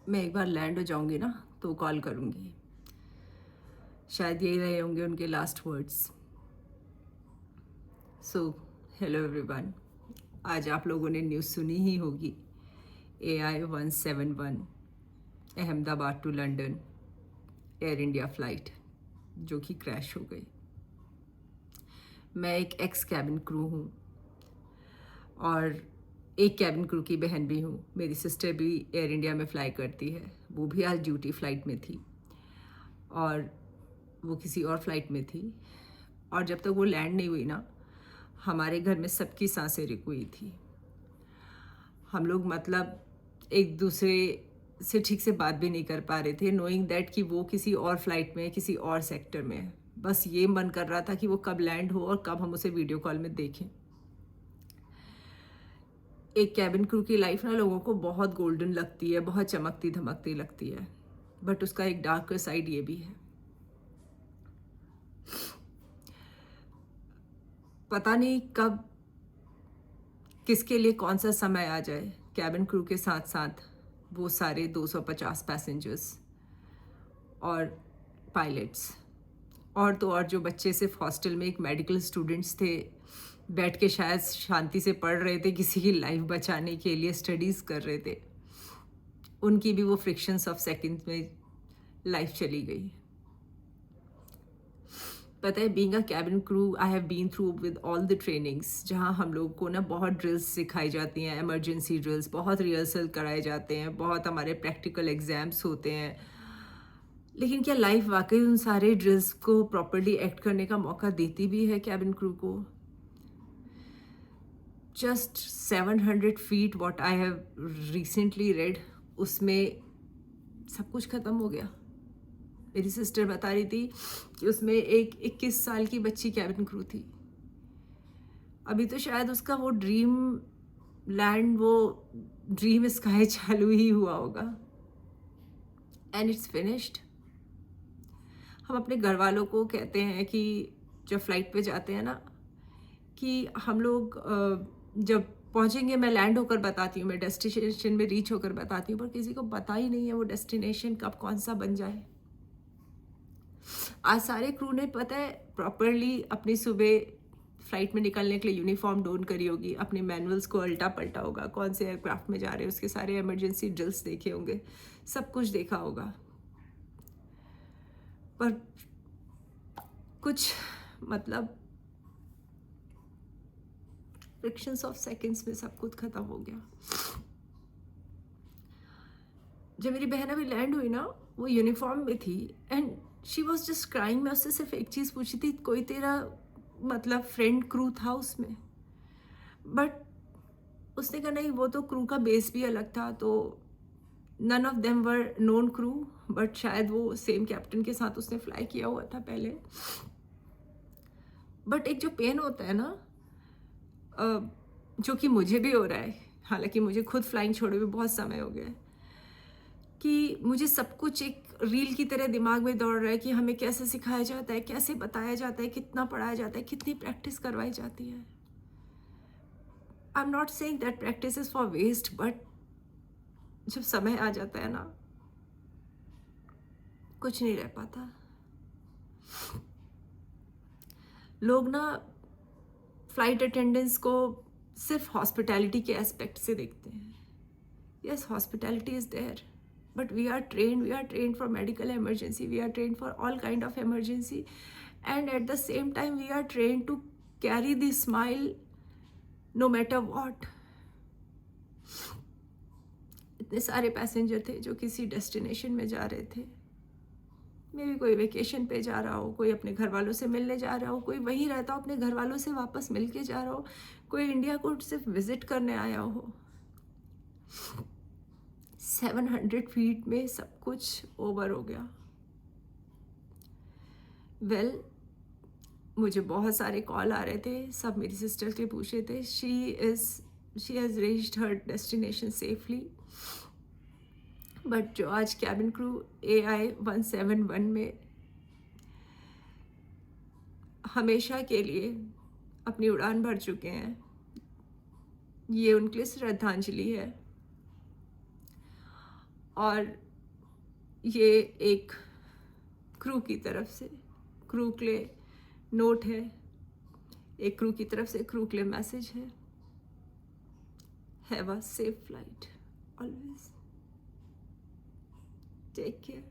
मैं एक बार लैंड हो जाऊंगी ना तो कॉल करूंगी। शायद यही रहे होंगे उनके last words. So hello everyone. आज आप लोगों ने न्यूज़ सुनी ही होगी। AI-171 Ahmedabad to London Air India flight जो कि क्रैश हो गई। मैं एक एक्स कैबिन क्रू हूँ और एक कैबिन क्रू की बहन भी हूँ। मेरी सिस्टर भी एयर इंडिया में फ़्लाई करती है। वो भी आज ड्यूटी फ़्लाइट में थी और वो किसी और फ्लाइट में थी। और जब तक वो लैंड नहीं हुई ना, हमारे घर में सबकी सांसें रुक हुई थी। हम लोग मतलब एक दूसरे से ठीक से बात भी नहीं कर पा रहे थे, नोइंग दैट कि वो किसी और फ्लाइट में है, किसी और सेक्टर में है। बस ये मन कर रहा था कि वो कब लैंड हो और कब हम उसे वीडियो कॉल में देखें। एक कैबिन क्रू की लाइफ ना लोगों को बहुत गोल्डन लगती है, बहुत चमकती धमकती लगती है, बट उसका एक डार्कर साइड ये भी है। पता नहीं कब किसके लिए कौन सा समय आ जाए, कैबिन क्रू के साथ साथ वो सारे 250 पैसेंजर्स और पायलट्स और तो और जो बच्चे सिर्फ हॉस्टल में एक मेडिकल स्टूडेंट्स थे, बैठ के शायद शांति से पढ़ रहे थे, किसी की लाइफ बचाने के लिए स्टडीज़ कर रहे थे, उनकी भी वो फ्रिक्शंस ऑफ सेकंड्स में लाइफ चली गई। पता है, being a cabin crew I have been through with all the trainings, जहाँ हम लोग को ना बहुत ड्रिल्स सिखाई जाती हैं, इमरजेंसी ड्रिल्स, बहुत रिहर्सल कराए जाते हैं, बहुत हमारे प्रैक्टिकल एग्जाम्स होते हैं। लेकिन क्या लाइफ वाकई उन सारे ड्रिल्स को प्रॉपरली एक्ट करने का मौका देती भी है कैबिन क्रू को? Just 700 feet what I have recently red, उसमें सब कुछ ख़त्म हो गया। मेरी सिस्टर बता रही थी कि उसमें एक 21 साल की बच्ची कैबिन क्रू थी। अभी तो शायद उसका वो ड्रीम लैंड, वो ड्रीम स्काई चालू ही हुआ होगा एंड इट्स फिनिश्ड। हम अपने घर वालों को कहते हैं कि जब फ्लाइट पे जाते हैं ना, कि हम लोग जब पहुंचेंगे मैं लैंड होकर बताती हूँ, मैं डेस्टिनेशन में रीच होकर बताती हूँ, पर किसी को पता ही नहीं है वो डेस्टिनेशन कब कौन सा बन जाए। आज सारे क्रू ने पता है प्रॉपरली अपनी सुबह फ्लाइट में निकलने के लिए यूनिफॉर्म डोन करी होगी, अपने मैनुअल्स को अल्टा पलटा होगा, कौन से एयरक्राफ्ट में जा रहे हैं उसके सारे इमरजेंसी ड्रिल्स देखे होंगे, सब कुछ देखा होगा। पर कुछ मतलब फ्रिक्शंस ऑफ सेकंड्स में सब कुछ खत्म हो गया। जब मेरी बहन अभी लैंड हुई ना, वो यूनिफॉर्म में थी and she was just crying. मैं उससे सिर्फ एक चीज़ पूछी थी, कोई तेरा मतलब फ्रेंड क्रू था उसमें? बट उसने कहा नहीं, वो तो क्रू का बेस भी अलग था, तो none of them were known crew, but शायद वो सेम कैप्टन के साथ उसने फ्लाई किया हुआ था पहले। बट एक जो पेन होता है ना, जो कि मुझे भी हो रहा है, हालांकि मुझे खुद फ्लाइंग छोड़े हुए बहुत समय हो गया है, कि मुझे सब कुछ एक रील की तरह दिमाग में दौड़ रहा है कि हमें कैसे सिखाया जाता है, कैसे बताया जाता है, कितना पढ़ाया जाता है, कितनी प्रैक्टिस करवाई जाती है। I am not saying that practice is for waste, but जब समय आ जाता है ना, कुछ नहीं रह पाता। लोग ना फ्लाइट अटेंडेंस को सिर्फ हॉस्पिटैलिटी के एस्पेक्ट से देखते हैं। Yes, hospitality is there, but we are trained for medical emergency, we are trained for all kind of emergency, and at the same time we are trained to carry the smile no matter what. इतने सारे passenger थे जो किसी destination में जा रहे थे, मे भी कोई वेकेशन पे जा रहा हो, कोई अपने घर वालों से मिलने जा रहा हो, कोई वहीं रहता हो अपने घर वालों से वापस मिल के जा रहा हो, कोई इंडिया को सिर्फ विजिट करने आया हो। 700 फीट में सब कुछ ओवर हो गया। वेल, मुझे बहुत सारे कॉल आ रहे थे, सब मेरी सिस्टर के पूछ रहे थे। She has reached her destination safely, but जो आज कैबिन क्रू AI-171 में हमेशा के लिए अपनी उड़ान भर चुके हैं, ये उनके लिए श्रद्धांजलि है। और ये एक क्रू की तरफ से क्रू के लिए नोट है, एक क्रू की तरफ से क्रू के लिए मैसेज है। Have a safe flight always, take care.